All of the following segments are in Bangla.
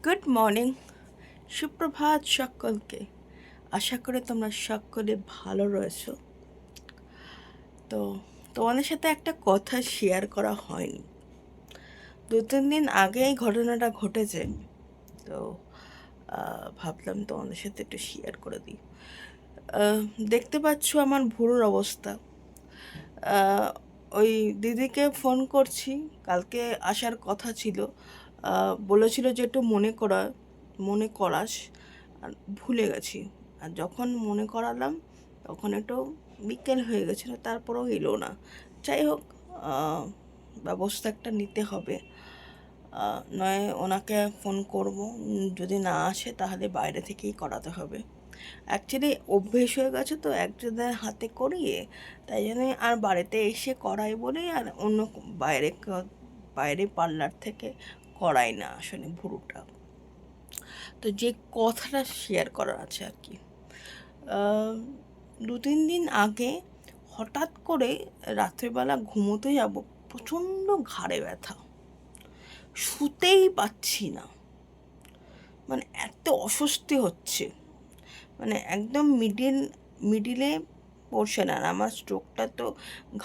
গুড মর্নিং, সুপ্রভাত সকলকে। আশা করি তোমরা সকলে ভালো রয়েছো। তো তোমাদের সাথে একটা কথা শেয়ার করা হয়নি, 2-3 দিন আগে এই ঘটনাটা ঘটেছে। তো ভাবলাম তোমাদের সাথে একটু শেয়ার করে দিই। দেখতে পাচ্ছ আমার ভুরুর অবস্থা। আহ, ওই দিদিকে ফোন করছি, কালকে আসার কথা ছিল, বলেছিল যে একটু মনে করাস, আর ভুলে গেছি। আর যখন মনে করালাম তখন একটু বিকেল হয়ে গেছিলো, তারপরেও এলো না। যাই হোক, আহ, ব্যবস্থা একটা নিতে হবে। নয় ওনাকে ফোন করব, যদি না আসে তাহলে বাইরে থেকেই করাতে হবে। অ্যাকচুয়ালি অভ্যেস হয়ে গেছে তো একজনের হাতে করিয়ে, তাই জন্য আর বাড়িতে এসে করাই বলে আর অন্য বাইরে পার্লার থেকে করাই না আসলে ভুরুটা। তো যে কথাটা শেয়ার করার আছে আর কি, 2-3 দিন আগে হঠাৎ করে রাত্রিবেলা ঘুমোতে যাব, প্রচণ্ড ঘাড়ে ব্যথা, শুতেই পাচ্ছি না, মানে এত অস্বস্তি হচ্ছে, মানে একদম মিডিলে পোর্শন। আর আমার স্ট্রোকটা তো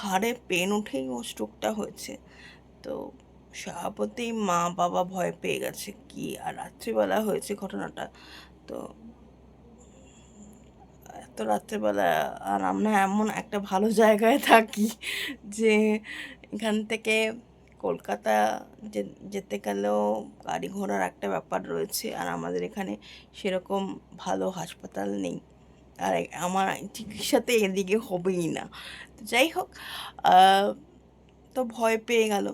ঘাড়ে পেন উঠেই ও স্ট্রোকটা হয়েছে। তো স্বভাবতই মা বাবা ভয় পেয়ে গেছে কি, আর রাত্রিবেলা হয়েছে ঘটনাটা। তো এত রাত্রিবেলা, আর আমরা এমন একটা ভালো জায়গায় থাকি যে এখান থেকে কলকাতা যেতে গেলেও গাড়ি ঘোড়ার একটা ব্যাপার রয়েছে, আর আমাদের এখানে সেরকম ভালো হাসপাতাল নেই, আর আমার চিকিৎসাতে এদিকে হবেই না। তো যাই হোক, তো ভয় পেয়ে গেল।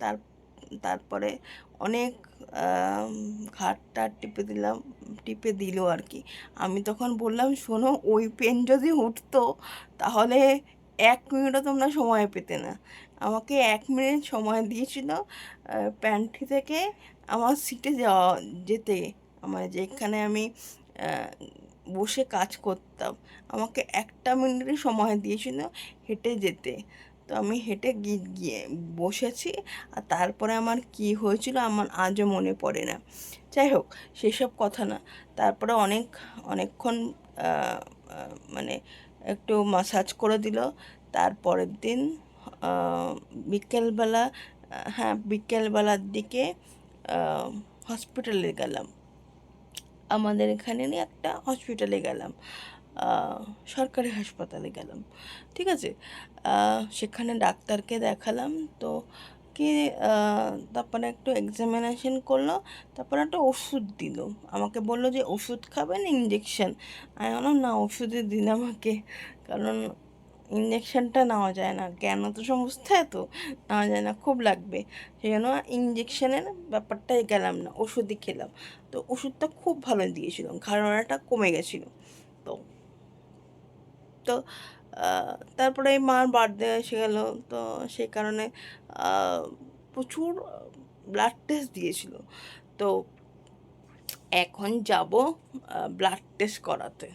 তার তারপরে অনেক ঘাটটা টিপে দিল আর কি। আমি তখন বললাম, শোনো, ওই পেন যদি উঠতো তাহলে 1 মিনিটও তোমরা সময় পেতে না। আমাকে 1 মিনিট সময় দিয়েছিল প্যান্ট্রি থেকে আমার সিটে যেতে, আমার যেখানে আমি বসে কাজ করতাম, আমাকে 1 মিনিটই সময় দিয়েছিল হেঁটে যেতে। তো আমি হেঁটে গিয়ে বসেছি, আর তারপরে আমার কি হয়েছিল আমার আজও মনে পড়ে না। যাই হোক, সেসব কথা না। তারপরে অনেকক্ষণ মানে একটু মাসাজ করে দিল। তারপরের দিন বিকেলবেলা, হ্যাঁ বিকেলবেলার দিকে হসপিটালে গেলাম। আমাদের এখানে নিয়ে একটা হসপিটালে গেলাম, সরকারি হাসপাতালে গেলাম, ঠিক আছে। সেখানে ডাক্তারকে দেখালাম। তো কি, তারপরে একটু এক্সামিনেশন করলো, তারপরে একটা ওষুধ দিল। আমাকে বললো যে ওষুধ খাবেন ইঞ্জেকশন। আমি বললাম না, ওষুধই দিন আমাকে, কারণ ইঞ্জেকশনটা নেওয়া যায় না, জ্ঞান তো সমস্ত এত নেওয়া যায় না, খুব লাগবে। সেই জন্য ইঞ্জেকশনের ব্যাপারটাই গেলাম না, ওষুধই খেলাম। তো ওষুধটা খুব ভালো দিয়েছিল, ঘাড়টা কমে গেছিলো। তো তো তারপরে এই মার বার্থডে এসে গেল। তো সেই কারণে প্রচুর ব্লাড টেস্ট দিয়েছিল। তো এখন যাব ব্লাড টেস্ট করাতে।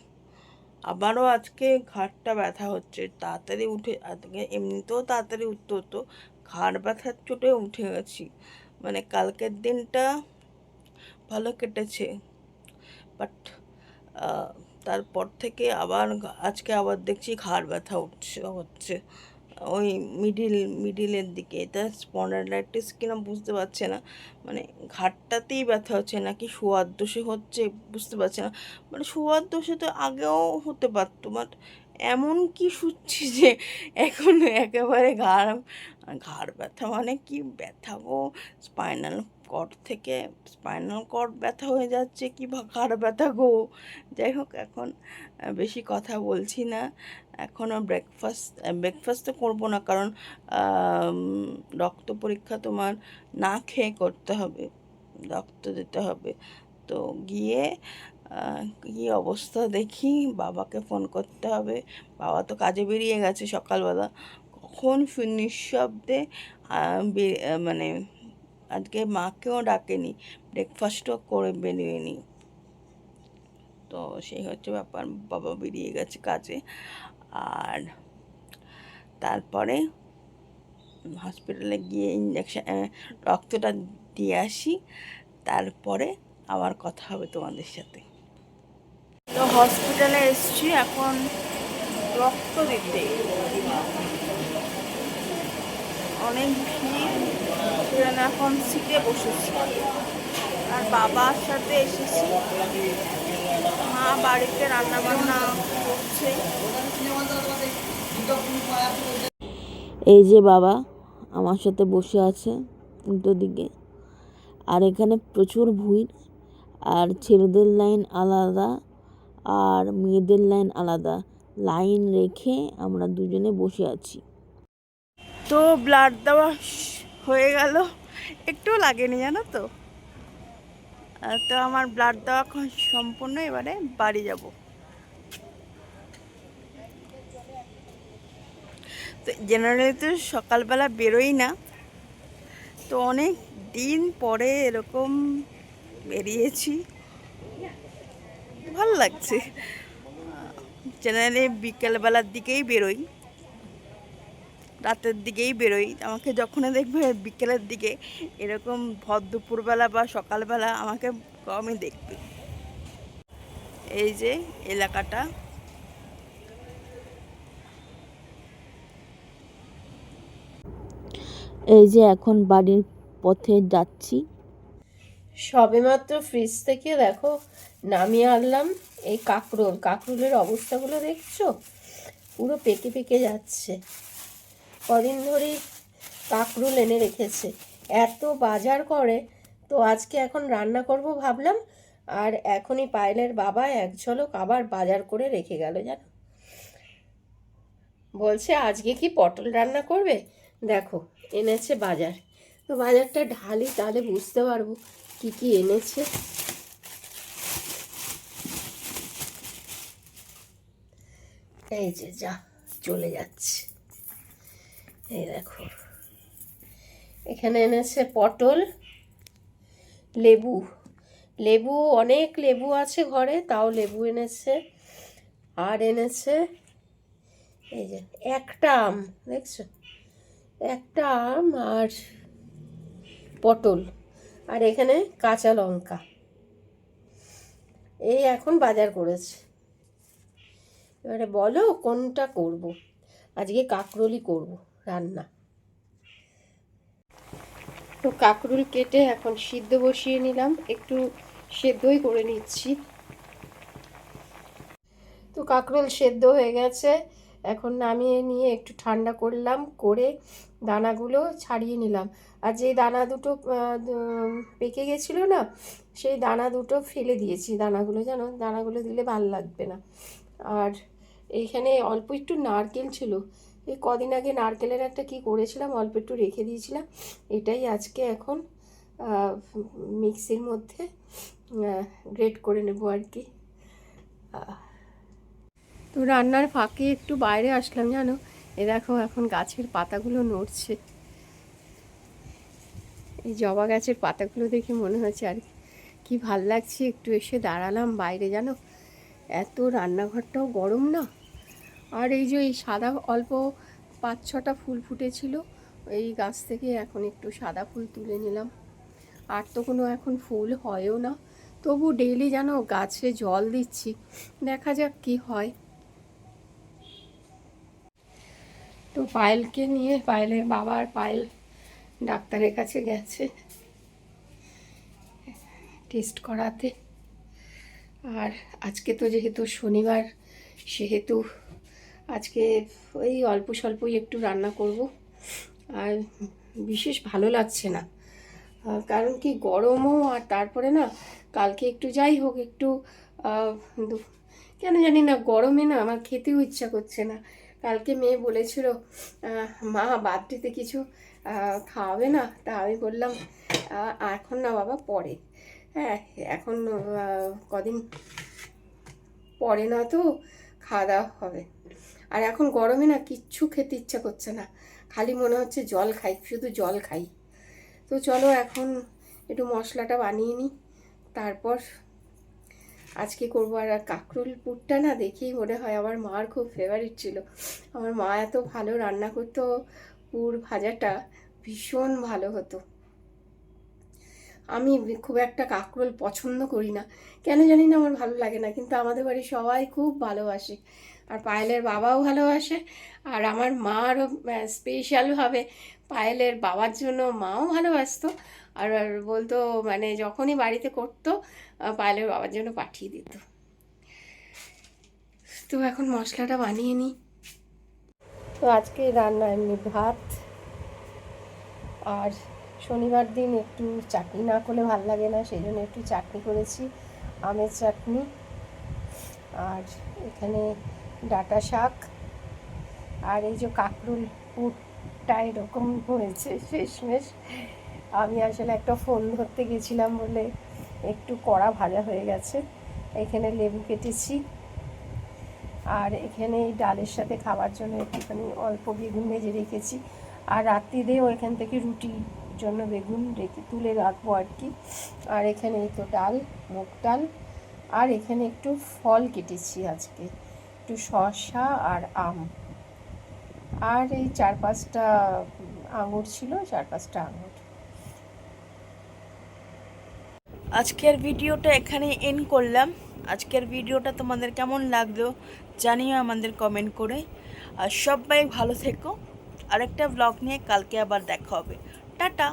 আবারও আজকে ঘাড়টা ব্যথা হচ্ছে, তাড়াতাড়ি উঠে, আজকে এমনিতেও তাড়াতাড়ি উঠতে হতো, ঘাড় ব্যথার চোটে উঠে গেছি। মানে কালকের দিনটা ভালো কেটেছে, বাট তারপর থেকে আবার আজকে আবার দেখছি ঘাড় ব্যথা হচ্ছে ওই মিডিলের দিকে। এটা স্পন্ডাইলাইটিস কিনা বুঝতে পারছে না, মানে ঘাড়টাতেই ব্যথা হচ্ছে নাকি শোয়ার দোষে হচ্ছে বুঝতে পারছে না। মানে শোয়ার দোষে তো আগেও হতে পারতো, বাট এমন কি শুচ্ছি যে এখন একেবারে ঘাড় ব্যথা, মানে কি ব্যথা গো, স্পাইনাল স্পাইনাল কর্ড ব্যথা হয়ে যাচ্ছে কি ঘাড় ব্যথা গো। যাই হোক, এখন বেশি কথা বলছি না। এখনও ব্রেকফাস্ট তো করবো না, কারণ রক্ত পরীক্ষা তোমার না খেয়ে করতে হবে, রক্ত দিতে হবে। তো গিয়ে কী অবস্থা দেখি, বাবাকে ফোন করতে হবে। বাবা তো কাজে বেরিয়ে গেছে সকালবেলা, কখন নিঃশব্দে মানে আজকে মাকেও ডাকেনি, ব্রেকফাস্টও করে বেরিয়েনি। তো সেই হচ্ছে ব্যাপার, বাবা বেরিয়ে গেছে কাজে। আর তারপরে হসপিটালে গিয়ে রক্তটা দিয়ে আসি, তারপরে আবার কথা হবে তোমাদের সাথে। তো হসপিটালে এসছি এখন রক্ত দিতে, অনেক ভিড়, সেজন্য এখন সিটে বসেছি। আর বাবার সাথে এসেছি, মা বাড়িতে রান্না বান্না করছে। এই যে বাবা আমার সাথে বসে আছে উল্টো দিকে, আর এখানে প্রচুর ভিড়, আর ছেলেদের লাইন আলাদা আর মেয়েদের লাইন আলাদা, লাইন রেখে আমরা দুজনে বসে আছি। তো ব্লাড দেওয়া হয়ে গেল, একটুও লাগেনি জানো তো। তো আমার ব্লাড দেওয়া সম্পূর্ণ, এবারে বাড়ি যাব। তো জেনারেলি তো সকালবেলা বেরোই না, তো অনেক দিন পরে এরকম বেরিয়েছি, ভালো লাগছে। জেনারেলি বিকেলবেলার দিকেই বেরোই, রাতের দিকেই বেরোই। আমাকে যখনই দেখবে বিকেলের দিকে এরকম ভর দুপুরবেলা বা সকালবেলা আমাকে কমই দেখবে। এই যে এলাকাটা, এই যে এখন বাড়ির পথে যাচ্ছি। সবেমাত্র ফ্রিজ থেকে দেখো নামিয়ে আনলাম এই কাঁকরোলের অবস্থাগুলো দেখছো, পুরো পেকে পেকে যাচ্ছে। কদিন ধরেই কাঁকরোল এনে রেখেছে, এত বাজার করে। তো আজকে এখন রান্না করব ভাবলাম, আর এখনই পায়েলের বাবা এক ঝলক আবার বাজার করে রেখে গেল জানো। বলছে আজকে কি পটল রান্না করবে, দেখো এনেছে বাজার। তো বাজারটা ঢালি তাহলে বুঝতে পারবো কি কি এনেছে। এই যে যা চলে যাচ্ছে, এই দেখো এখানে এনেছে পটল, লেবু, লেবু অনেক লেবু আছে ঘরে, তাও লেবু এনেছে। আর এনেছে এই যে একটা আম, দেখছো একটা আম আর পটল, আর এখানে কাঁচা লঙ্কা। এই এখন বাজার করেছে। এবারে বলো কোনটা করব, আজকে কাঁকরোলই করব রান্না। তো কাঁকরোল কেটে এখন সিদ্ধ বসিয়ে নিলাম, একটু সেদ্ধই করে নিচ্ছি। তো কাঁকরোল সেদ্ধ হয়ে গেছে, এখন নামিয়ে নিয়ে একটু ঠান্ডা করলাম, করে দানাগুলো ছাড়িয়ে নিলাম। আর যেই দানা দুটো পেকে গেছিলো না, সেই দানা দুটো ফেলে দিয়েছি। দানাগুলো জানো, দানাগুলো দিলে ভালো লাগবে না। আর এইখানে অল্প একটু নারকেল ছিল, এই কদিন আগে নারকেলের একটা কি করেছিলাম, অল্প একটু রেখে দিয়েছিলাম। এটাই আজকে এখন মিক্সির মধ্যে গ্রেট করে নেব আর কি। তো রান্নার ফাঁকে একটু বাইরে আসলাম জানো, এ দেখো এখন গাছের পাতাগুলো নড়ছে। এই জবা গাছের পাতাগুলো দেখে মনে হচ্ছে আর কি ভাল লাগছে, একটু এসে দাঁড়ালাম বাইরে জানো। এত রান্নাঘরটাও গরম না। আর এই যে এই সাদা অল্প 5-6টা ফুল ফুটেছিল এই গাছ থেকে, এখন একটু সাদা ফুল তুলে নিলাম। আর তো কোনো এখন ফুল হয়ও না, তবু ডেইলি জানো গাছে জল দিচ্ছি, দেখা যাক কি হয়। তো পায়েলকে নিয়ে, পায়েলের বাবার পায়েল ডাক্তারের কাছে গেছে টেস্ট করাতে। আর আজকে তো যেহেতু শনিবার, সেহেতু আজকে ওই অল্প স্বল্পই একটু রান্না করব। আর বিশেষ ভালো লাগছে না, কারণ কি গরমও, আর তারপরে না কালকে একটু যাই হোক একটু কেন জানি না গরমে না আমার খেতেও ইচ্ছা করছে না। কালকে মেয়ে বলেছিল মা বার্থডেতে কিছু খাওয়াবে না, তা আমি বললাম এখন না বাবা, পরে। হ্যাঁ এখন কদিন পরে না তো খাওয়া দাওয়া হবে। আর এখন গরমে না কিচ্ছু খেতে ইচ্ছা করছে না, খালি মনে হচ্ছে জল খাই, শুধু জল খাই। তো চলো এখন একটু মশলাটা বানিয়ে নিই, তারপর আজকে করবো। আর কাঁকরোল পুরটা না দেখেই মনে হয় আমার মার খুব ফেভারিট ছিল। আমার মা এত ভালো রান্না করতো, পুর ভাজাটা ভীষণ ভালো হতো। আমি খুব একটা কাঁকরোল পছন্দ করি না, কেন জানি না আমার ভালো লাগে না, কিন্তু আমাদের বাড়ির সবাই খুব ভালোবাসে, আর পায়েলের বাবাও ভালোবাসে, আর আমার মারও স্পেশালভাবে পায়েলের বাবার জন্য মাও ভালোবাসতো, আর বলতো মানে যখনই বাড়িতে করতো পায়েলের বাবার জন্য পাঠিয়ে দিত। তো এখন মশলাটা বানিয়ে নিই। তো আজকে রান্না এমনি ভাত, আর শনিবার দিন একটু চাটনি না করলে ভাল লাগে না, সেই জন্য একটু চাটনি করেছি, আমের চাটনি। আর এখানে ডাঁটা শাক, আর এই যে কাঁকরোল পুরটা এরকম হয়েছে শেষমেশ। আমি আসলে একটা ফোন ধরতে গেছিলাম বলে একটু কড়া ভাজা হয়ে গেছে। এখানে লেবু কেটেছি, আর এখানে এই ডালের সাথে খাবার জন্য একটুখানি অল্প বেগুন ভেজে রেখেছি, আর রাত্রিরেও এখান থেকে রুটির জন্য বেগুন রেখে তুলে রাখবো আর কি। আর এখানে এই তো ডাল, মুগ ডাল, আর এখানে একটু ফল কেটেছি আজকে, একটু শসা আর আম, আর এই 4-5টা আঙুর ছিল, 4-5টা আঙুর। আজকের ভিডিওটা এখানে এন্ড করলাম। আজকের ভিডিওটা তোমাদের কেমন লাগলো জানিও আমাদের কমেন্ট করে। আর সবাই ভালো থেকো। আরেকটা ব্লগ নিয়ে কালকে আবার দেখা হবে। টাটা।